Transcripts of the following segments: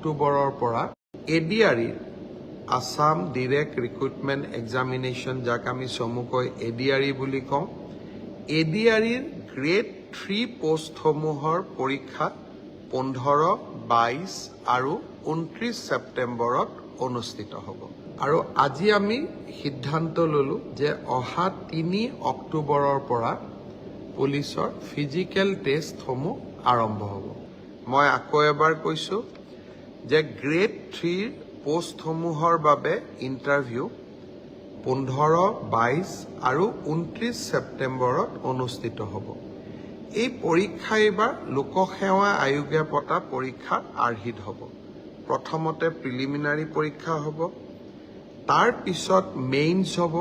অক্টোবৰৰ পৰা এডিআৰইৰ Assam direct recruitment examination, যাক আমি চমুকৈ এডিআৰই বুলি কওঁ, এডিআৰইৰ গ্ৰেড 3 পোষ্টসমূহৰ পৰীক্ষা 15, 22 আৰু 29 ছেপ্টেম্বৰত অনুষ্ঠিত হ'ব। আৰু আজি আমি সিদ্ধান্ত ল'লোঁ যে অহা 3 অক্টোবৰৰ পৰা পুলিচৰ ফিজিকেল টেষ্টসমূহ আৰম্ভ হ'ব। মই আকৌ এবাৰ কৈছোঁ যে গ্ৰেড 3 পোষ্টসমূহৰ বাবে ইণ্টাৰভিউ 15, 22 আৰু 29 ছেপ্টেম্বৰত অনুষ্ঠিত হ'ব। এই পৰীক্ষা এইবাৰ লোকসেৱা আয়োগে পতা পৰীক্ষাৰ আৰ্হিত হ'ব। প্ৰথমতে প্ৰিলিমিনাৰী পৰীক্ষা হ'ব, তাৰ পিছত মেইনছ হ'ব,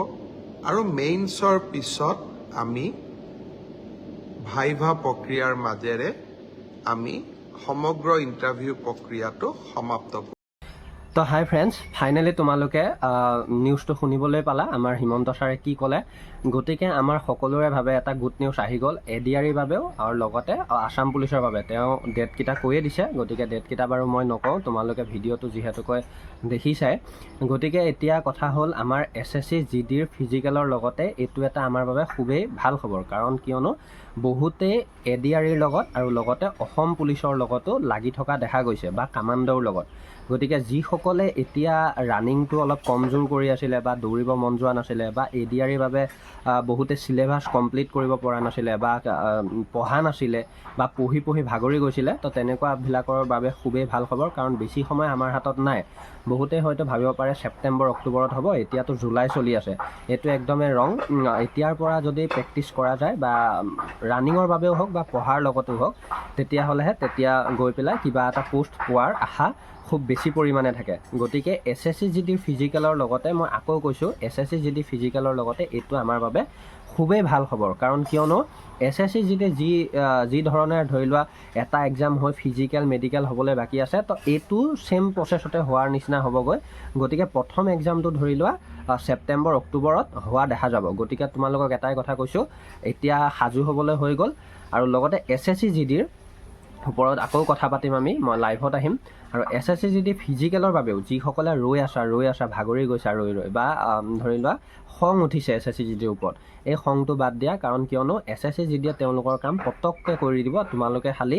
আৰু মেইনছৰ পিছত আমি ভাইভা প্ৰক্ৰিয়াৰ মাজেৰে আমি সমগ্ৰ ইণ্টাৰভিউ প্ৰক্ৰিয়াটো সমাপ্ত কৰিম। তো হাই ফ্ৰেণ্ডছ, ফাইনেলি তোমালোকে নিউজটো শুনিবলৈ পালা আমাৰ হিমন্ত ছাৰে কি ক'লে। গতিকে আমাৰ সকলোৰে বাবে এটা গুড নিউজ আহি গ'ল এডিআৰইৰ বাবেও আৰু লগতে আসাম পুলিচৰ বাবে। তেওঁ ডেটকেইটা কৈয়ে দিছে, গতিকে ডেটকেইটা বাৰু মই নকওঁ, তোমালোকে ভিডিঅ'টো যিহেতুকৈ দেখিছাই। গতিকে এতিয়া কথা হ'ল আমাৰ SSC GDৰ ফিজিকেলৰ লগতে এইটো এটা আমাৰ বাবে খুবেই ভাল খবৰ। কাৰণ কিয়নো বহুতেই এডিআৰইৰ লগত আৰু লগতে অসম পুলিচৰ লগতো লাগি থকা দেখা গৈছে, বা কামাণ্ডৰ লগত। গতিকে যিসকলে এতিয়া ৰানিংটো অলপ কমজোৰ কৰি আছিলে বা দৌৰিব মন যোৱা নাছিলে, বা এডিআৰইৰ বাবে বহুতে চিলেবাছ কমপ্লিট কৰিব পৰা নাছিলে, বা পঢ়া নাছিলে, বা পঢ়ি ভাগৰি গৈছিলে, তো তেনেকুৱাবিলাকৰ বাবে খুবেই ভাল খবৰ। কাৰণ বেছি সময় আমাৰ হাতত নাই। বহুতে হয়তো ভাবিব পাৰে ছেপ্টেম্বৰ অক্টোবৰত হ'ব, এতিয়াতো জুলাই চলি আছে। এইটো একদমেই ৰং। এতিয়াৰ পৰা যদি প্ৰেক্টিছ কৰা যায়, বা ৰানিঙৰ বাবেও হওক বা পঢ়াৰ লগতো হওক, তেতিয়াহ'লেহে তেতিয়া গৈ পেলাই কিবা এটা পোষ্ট পোৱাৰ আশা খুব বেছি পৰিমাণে থাকে। গতিকে SSC GDৰ ফিজিকেলৰ লগতে মই আকৌ কৈছোঁ, SSC GD ফিজিকেলৰ লগতে এইটো আমাৰ বাবে খুবেই ভাল খবৰ। কাৰণ কিয়নো SSC GD যি ধৰণে ধৰি লোৱা এটা এক্সাম হৈ ফিজিকেল মেডিকেল হ'বলৈ বাকী আছে, তো এইটো ছেম প্ৰচেছতে হোৱাৰ নিচিনা হ'বগৈ। গতিকে প্ৰথম এক্সামটো ধৰি লোৱা ছেপ্টেম্বৰ অক্টোবৰত হোৱা দেখা যাব। গতিকে তোমালোকক এটাই কথা কৈছোঁ, এতিয়া সাজু হ'বলৈ হৈ গ'ল। আৰু লগতে SSC GDৰ ওপৰত আকৌ কথা পাতিম মই লাইভত আহিম। আৰু SSC GD ফিজিকেলৰ বাবেও যিসকলে ৰৈ আছা ভাগৰি গৈছা ৰৈ বা ধৰি লোৱা খং উঠিছে SSC GDৰ ওপৰত, এই খংটো বাদ দিয়া। কাৰণ কিয়নো SSC GDয়ে তেওঁলোকৰ কাম পটককৈ কৰি দিব, তোমালোকে খালি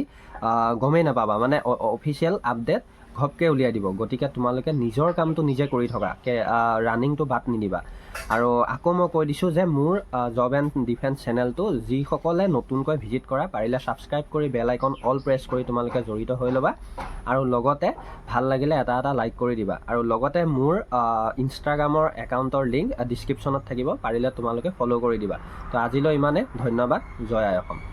গমেই নাপাবা, মানে অফিচিয়েল আপডেট ঘপকৈ উলিয়াই দিব। গতিকে তোমালোকে নিজৰ কামটো নিজে কৰি থকা, ৰানিংটো বাদ নিদিবা। আৰু আকৌ মই কৈ দিছোঁ যে মোৰ জব এণ্ড ডিফেন্স চেনেলটো যিসকলে নতুনকৈ ভিজিট কৰা, পাৰিলে ছাবস্ক্ৰাইব কৰি বেল আইকন অল প্ৰেছ কৰি তোমালোকে জড়িত হৈ ল'বা। আৰু লগতে ভাল লাগিলে এটা লাইক কৰি দিবা। আৰু লগতে মোৰ ইনষ্টাগ্ৰামৰ একাউণ্টৰ লিংক ডিছক্ৰিপশ্যনত থাকিব, পাৰিলে তোমালোকে ফ'ল' কৰি দিবা। তো আজিলৈ ইমানে, ধন্যবাদ। জয় আই অসম।